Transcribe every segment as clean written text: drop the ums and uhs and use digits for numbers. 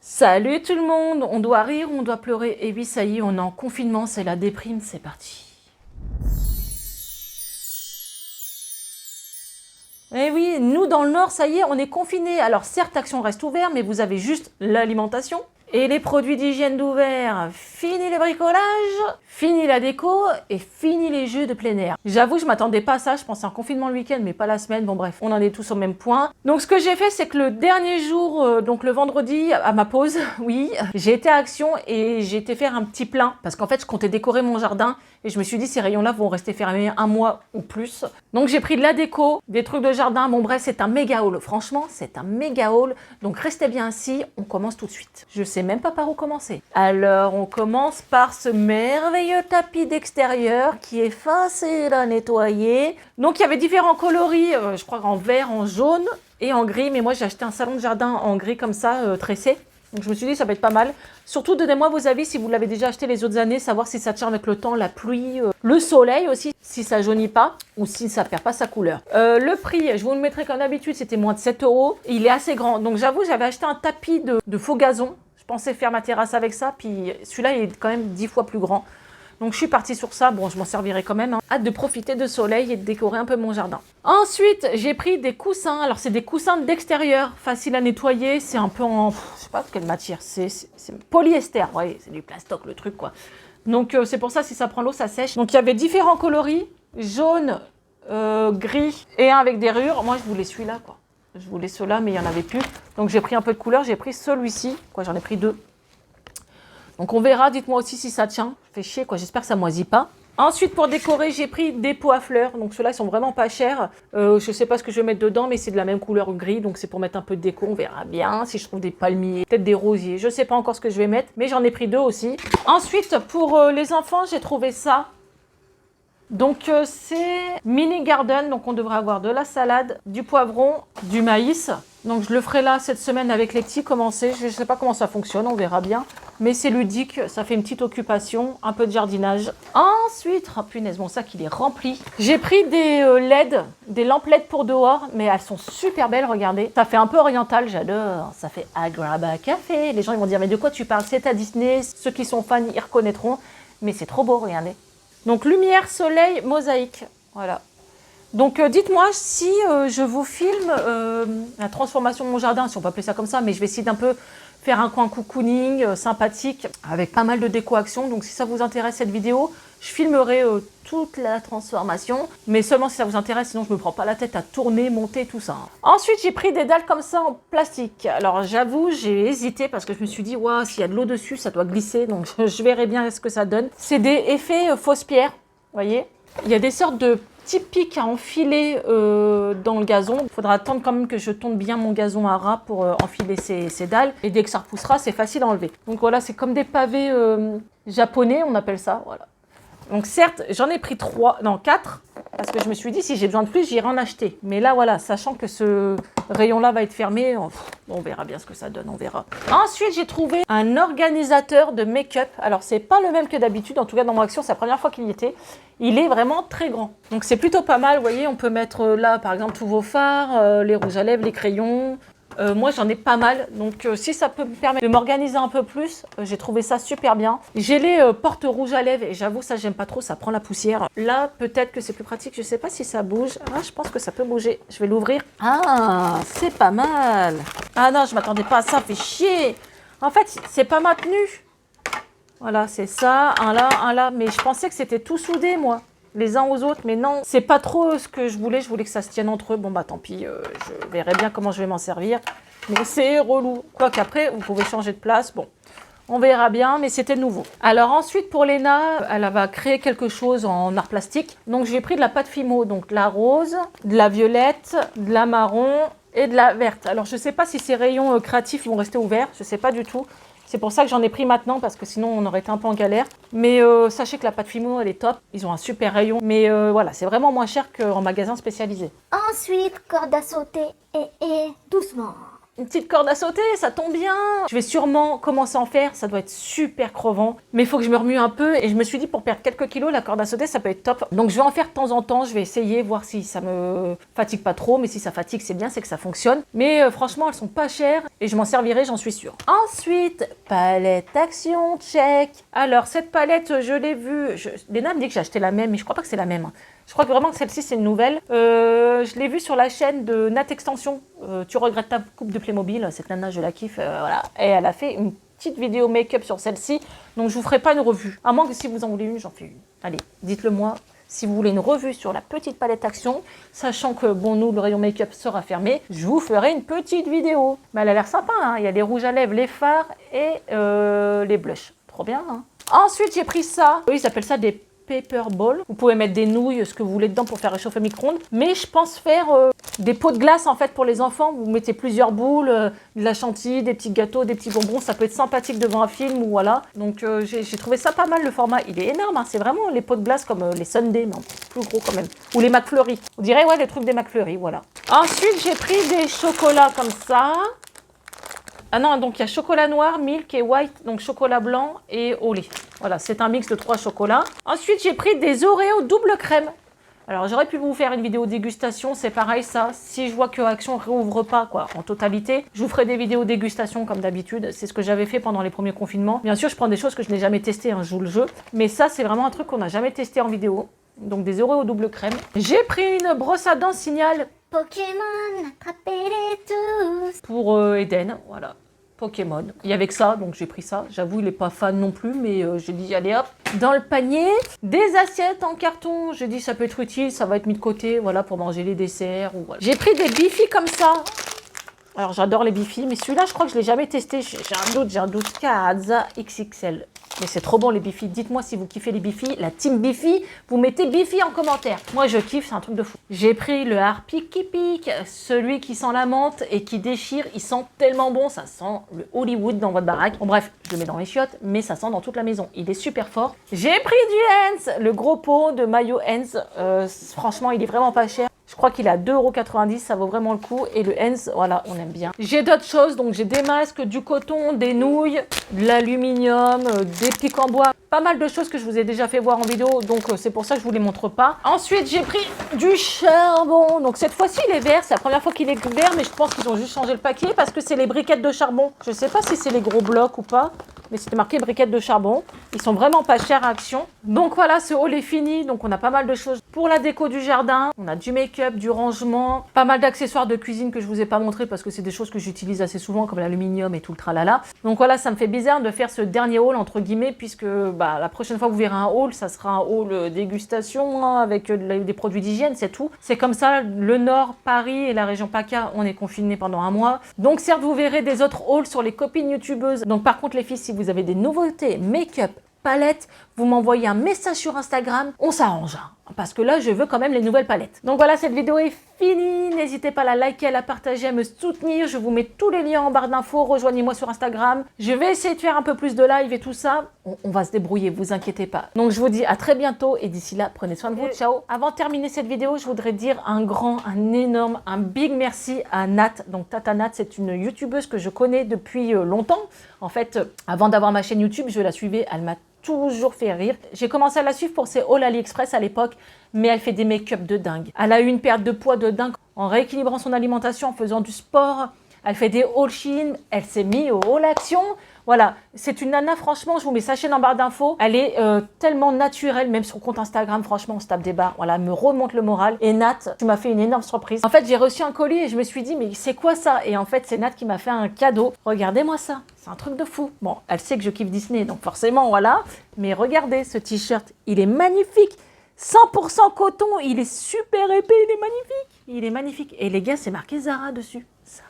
Salut tout le monde, on doit rire, on doit pleurer, et oui ça y est, on est en confinement, c'est la déprime, c'est parti. Et oui, nous dans le Nord, ça y est, on est confinés. Alors certes, Action reste ouvert, mais vous avez juste l'alimentation et les produits d'hygiène d'ouvert. Fini le bricolage, fini la déco et fini les jeux de plein air. J'avoue, je m'attendais pas à ça, je pensais un confinement le week-end, mais pas la semaine. Bon bref, on en est tous au même point. Donc ce que j'ai fait, c'est que le dernier jour, donc le vendredi, à ma pause, oui, j'ai été à Action et j'ai été faire un petit plein. Parce qu'en fait, je comptais décorer mon jardin et je me suis dit, ces rayons-là vont rester fermés un mois ou plus. Donc j'ai pris de la déco, des trucs de jardin. Bon bref, c'est un méga haul. Franchement, c'est un méga haul. Donc restez bien assis, on commence tout de suite. Je sais même pas par où commencer. Alors on commence par ce merveilleux tapis d'extérieur qui est facile à nettoyer. Donc il y avait différents coloris, je crois en vert, en jaune et en gris. Mais moi j'ai acheté un salon de jardin en gris comme ça, tressé. Donc je me suis dit ça va être pas mal. Surtout donnez-moi vos avis si vous l'avez déjà acheté les autres années, savoir si ça tient avec le temps, la pluie, le soleil aussi, si ça jaunit pas ou si ça perd pas sa couleur. Le prix, je vous le mettrai comme d'habitude, c'était moins de 7 €. Il est assez grand. Donc j'avoue, j'avais acheté un tapis de faux gazon. Je pensais faire ma terrasse avec ça, puis celui-là il est quand même 10 fois plus grand. Donc je suis partie sur ça, bon je m'en servirai quand même. Hâte de profiter de soleil et de décorer un peu mon jardin. Ensuite, j'ai pris des coussins. Alors c'est des coussins d'extérieur, faciles à nettoyer. C'est un peu en, je sais pas quelle matière, c'est polyester. Ouais, c'est du plastoc le truc quoi. Donc c'est pour ça si ça prend l'eau, ça sèche. Donc il y avait différents coloris, jaune, gris et un avec des rayures. Moi je voulais celui-là quoi. Je voulais ceux-là mais il n'y en avait plus. Donc j'ai pris un peu de couleur, j'ai pris celui-ci. Quoi, j'en ai pris deux. Donc on verra, dites-moi aussi si ça tient. Fait chier quoi, j'espère que ça moisit pas. Ensuite pour décorer, j'ai pris des pots à fleurs. Donc ceux-là ils sont vraiment pas chers. Je sais pas ce que je vais mettre dedans, mais c'est de la même couleur gris. Donc c'est pour mettre un peu de déco, on verra bien. Si je trouve des palmiers, peut-être des rosiers. Je sais pas encore ce que je vais mettre, mais j'en ai pris deux aussi. Ensuite pour les enfants, j'ai trouvé ça. Donc c'est mini garden, donc on devrait avoir de la salade, du poivron, du maïs. Donc je le ferai là cette semaine avec les petits, commencer. Je ne sais pas comment ça fonctionne, on verra bien. Mais c'est ludique, ça fait une petite occupation, un peu de jardinage. Ensuite, oh punaise, mon sac il est rempli. J'ai pris des LED, des lampes LED pour dehors, mais elles sont super belles, regardez. Ça fait un peu oriental, j'adore. Ça fait Agrabah Café. Les gens ils vont dire, mais de quoi tu parles? C'est à Disney, ceux qui sont fans ils reconnaîtront. Mais c'est trop beau, regardez. Donc lumière, soleil, mosaïque, voilà. Donc dites-moi si je vous filme la transformation de mon jardin, si on peut appeler ça comme ça, mais je vais essayer d'un peu faire un coin cocooning sympathique avec pas mal de déco-action. Donc si ça vous intéresse cette vidéo, je filmerai toute la transformation, mais seulement si ça vous intéresse, sinon je me prends pas la tête à tourner, monter, tout ça. Ensuite, j'ai pris des dalles comme ça en plastique. Alors j'avoue, j'ai hésité parce que je me suis dit, waouh, s'il y a de l'eau dessus, ça doit glisser, donc je verrai bien ce que ça donne. C'est des effets fausse pierre, vous voyez. Il y a des sortes de petits pics à enfiler dans le gazon. Il faudra attendre quand même que je tourne bien mon gazon à ras pour enfiler ces dalles. Et dès que ça repoussera, c'est facile à enlever. Donc voilà, c'est comme des pavés japonais, on appelle ça, voilà. Donc certes, j'en ai pris 4, parce que je me suis dit, si j'ai besoin de plus, j'irai en acheter. Mais là, voilà, sachant que ce rayon-là va être fermé, on verra bien ce que ça donne, on verra. Ensuite, j'ai trouvé un organisateur de make-up. Alors, c'est pas le même que d'habitude, en tout cas dans mon Action, c'est la première fois qu'il y était. Il est vraiment très grand. Donc c'est plutôt pas mal, vous voyez, on peut mettre là, par exemple, tous vos fards, les rouges à lèvres, les crayons. Moi j'en ai pas mal, donc si ça peut me permettre de m'organiser un peu plus, j'ai trouvé ça super bien. J'ai les portes rouges à lèvres et j'avoue ça j'aime pas trop, ça prend la poussière. Là peut-être que c'est plus pratique, je sais pas si ça bouge. Ah, je pense que ça peut bouger, je vais l'ouvrir. Ah c'est pas mal. Ah non je m'attendais pas à ça, fait chier. En fait c'est pas maintenu. Voilà c'est ça, un là, mais je pensais que c'était tout soudé moi. Les uns aux autres, mais non, c'est pas trop ce que je voulais que ça se tienne entre eux. Bon bah tant pis, je verrai bien comment je vais m'en servir, mais c'est relou. Quoi qu'après, vous pouvez changer de place, bon, on verra bien, mais c'était nouveau. Alors ensuite pour Léna, elle va créer quelque chose en art plastique, donc j'ai pris de la pâte Fimo, donc de la rose, de la violette, de la marron et de la verte. Alors je sais pas si ces rayons créatifs vont rester ouverts, je sais pas du tout. C'est pour ça que j'en ai pris maintenant, parce que sinon on aurait été un peu en galère. Mais sachez que la pâte Fimo, elle est top. Ils ont un super rayon. Mais voilà, c'est vraiment moins cher qu'en magasin spécialisé. Ensuite, corde à sauter et doucement. une petite corde à sauter, ça tombe bien. Je vais sûrement commencer à en faire, ça doit être super crevant. Mais il faut que je me remue un peu et je me suis dit pour perdre quelques kilos, la corde à sauter, ça peut être top. Donc je vais en faire de temps en temps, je vais essayer, voir si ça me fatigue pas trop. Mais si ça fatigue, c'est bien, c'est que ça fonctionne. Mais franchement, elles sont pas chères et je m'en servirai, j'en suis sûre. Ensuite, palette action, check. Alors cette palette, je l'ai vue. Léna me dit que j'ai acheté la même, mais je crois pas que c'est la même. Je crois que vraiment que celle-ci, c'est une nouvelle. Je l'ai vue sur la chaîne de Nat Extension. Tu regrettes ta coupe de Playmobil. Cette nana, je la kiffe. Voilà. Et elle a fait une petite vidéo make-up sur celle-ci. Donc, je vous ferai pas une revue. À moins que si vous en voulez une, j'en fais une. Allez, dites-le moi. Si vous voulez une revue sur la petite palette action, sachant que, bon, nous, le rayon make-up sera fermé, je vous ferai une petite vidéo. Mais elle a l'air sympa, hein. Il y a les rouges à lèvres, les fards et les blushs. Trop bien, hein. Ensuite, j'ai pris ça. Eux, ils appellent ça des paper ball. Vous pouvez mettre des nouilles, ce que vous voulez dedans pour faire réchauffer le micro-ondes. Mais je pense faire des pots de glace en fait pour les enfants. Vous mettez plusieurs boules, de la chantilly, des petits gâteaux, des petits bonbons. Ça peut être sympathique devant un film ou voilà. Donc j'ai trouvé ça pas mal. Le format, il est énorme. Hein. C'est vraiment les pots de glace comme les Sundae, mais plus gros quand même. Ou les McFlurry. On dirait ouais les trucs des McFlurry, voilà. Ensuite j'ai pris des chocolats comme ça. Ah non, donc il y a chocolat noir, milk et white, donc chocolat blanc et au lait. Voilà, c'est un mix de 3 chocolats. Ensuite, j'ai pris des Oreos double crème. Alors, j'aurais pu vous faire une vidéo dégustation, c'est pareil ça. Si je vois que Action réouvre pas quoi, en totalité, je vous ferai des vidéos dégustation comme d'habitude. C'est ce que j'avais fait pendant les premiers confinements. Bien sûr, je prends des choses que je n'ai jamais testées, hein, je joue le jeu. Mais ça, c'est vraiment un truc qu'on n'a jamais testé en vidéo. Donc, des Oreos double crème. J'ai pris une brosse à dents Signal Pokémon, attrapez-les tous. pour Eden, voilà. Pokémon. Il y avait que ça, donc j'ai pris ça. J'avoue, il n'est pas fan non plus, mais j'ai dit, allez hop. Dans le panier, des assiettes en carton. J'ai dit, ça peut être utile, ça va être mis de côté, voilà, pour manger les desserts. Ou voilà. J'ai pris des Bifi comme ça. Alors, j'adore les Bifi, mais celui-là, je crois que je ne l'ai jamais testé. J'ai un doute. Kaza XXL. Mais c'est trop bon les Bifi. Dites-moi si vous kiffez les Bifi. La team Bifi, vous mettez Bifi en commentaire. Moi, je kiffe, c'est un truc de fou. J'ai pris le Harpic qui pique, celui qui sent la menthe et qui déchire. Il sent tellement bon, ça sent le Hollywood dans votre baraque. Bon bref, je le mets dans les chiottes, mais ça sent dans toute la maison. Il est super fort. J'ai pris du Heinz, le gros pot de maillot Heinz. Franchement, il est vraiment pas cher. Je crois qu'il est à 2,90 €, ça vaut vraiment le coup. Et le Heinz, voilà, on aime bien. J'ai d'autres choses, donc j'ai des masques, du coton, des nouilles, de l'aluminium, des pics en bois. Pas mal de choses que je vous ai déjà fait voir en vidéo, donc c'est pour ça que je vous les montre pas. Ensuite, j'ai pris du charbon. Donc cette fois-ci, il est vert. C'est la première fois qu'il est vert, mais je pense qu'ils ont juste changé le paquet parce que c'est les briquettes de charbon. Je sais pas si c'est les gros blocs ou pas, mais c'était marqué briquettes de charbon. Ils sont vraiment pas chers à Action. Donc voilà, ce haul est fini. Donc on a pas mal de choses pour la déco du jardin. On a du make-up, du rangement, pas mal d'accessoires de cuisine que je vous ai pas montré parce que c'est des choses que j'utilise assez souvent comme l'aluminium et tout le tralala. Donc voilà, ça me fait bizarre de faire ce dernier haul entre guillemets puisque la prochaine fois que vous verrez un haul, ça sera un haul dégustation hein, avec des produits d'hygiène, c'est tout. C'est comme ça, le Nord, Paris et la région PACA, on est confinés pendant un mois. Donc certes, vous verrez des autres hauls sur les copines youtubeuses. Donc par contre les filles, si vous avez des nouveautés, make-up, palette, vous m'envoyez un message sur Instagram, on s'arrange. Hein, parce que là, je veux quand même les nouvelles palettes. Donc voilà, cette vidéo est finie. N'hésitez pas à la liker, à la partager, à me soutenir. Je vous mets tous les liens en barre d'infos. Rejoignez-moi sur Instagram. Je vais essayer de faire un peu plus de live et tout ça. On va se débrouiller, vous inquiétez pas. Donc je vous dis à très bientôt et d'ici là, prenez soin de vous. Ciao. Avant de terminer cette vidéo, je voudrais dire un énorme, un big merci à Nat. Donc Tata Nat, c'est une youtubeuse que je connais depuis longtemps. En fait, avant d'avoir ma chaîne YouTube, je la suivais. Elle m'a toujours fait rire. J'ai commencé à la suivre pour ses hauls AliExpress à l'époque, mais elle fait des make-up de dingue. Elle a eu une perte de poids de dingue en rééquilibrant son alimentation, en faisant du sport. Elle fait des hauls Shein, elle s'est mise au haul Action. Voilà, c'est une nana, franchement, je vous mets sa chaîne en barre d'infos. Elle est tellement naturelle, même sur le compte Instagram, franchement, on se tape des barres. Voilà, elle me remonte le moral. Et Nat, tu m'as fait une énorme surprise. En fait, j'ai reçu un colis et je me suis dit, mais c'est quoi ça? Et en fait, c'est Nat qui m'a fait un cadeau. Regardez-moi ça, c'est un truc de fou. Bon, elle sait que je kiffe Disney, donc forcément, voilà. Mais regardez, ce t-shirt, il est magnifique. 100% coton, il est super épais, il est magnifique. Il est magnifique. Et les gars, c'est marqué Zara dessus. Zara.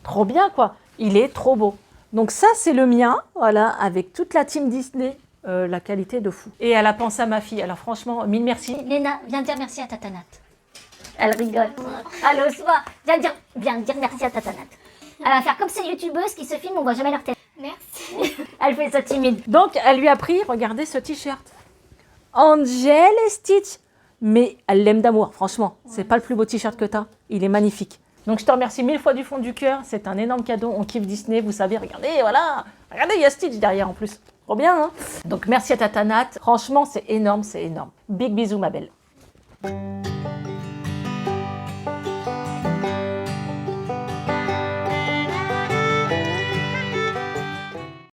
Trop bien, quoi. Il est trop beau. Donc ça, c'est le mien, voilà, avec toute la team Disney, la qualité de fou. Et elle a pensé à ma fille, alors franchement, mille merci. Léna, viens dire merci à Tata Nat. Elle rigole. Allô, soit, viens dire merci à Tata Nat. Elle va faire comme ces youtubeuses qui se filment, on voit jamais leur tête. Merci. Elle fait ça timide. Donc, elle lui a pris, regardez ce t-shirt. Angel et Stitch. Mais elle l'aime d'amour, franchement. Ouais. C'est pas le plus beau t-shirt que t'as. Il est magnifique. Donc je te remercie 1000 fois du fond du cœur. C'est un énorme cadeau. On kiffe Disney, vous savez. Regardez, voilà. Regardez, il y a Stitch derrière en plus. Trop bien, hein? Donc merci à Tata Nat. Franchement, c'est énorme, c'est énorme. Big bisous, ma belle.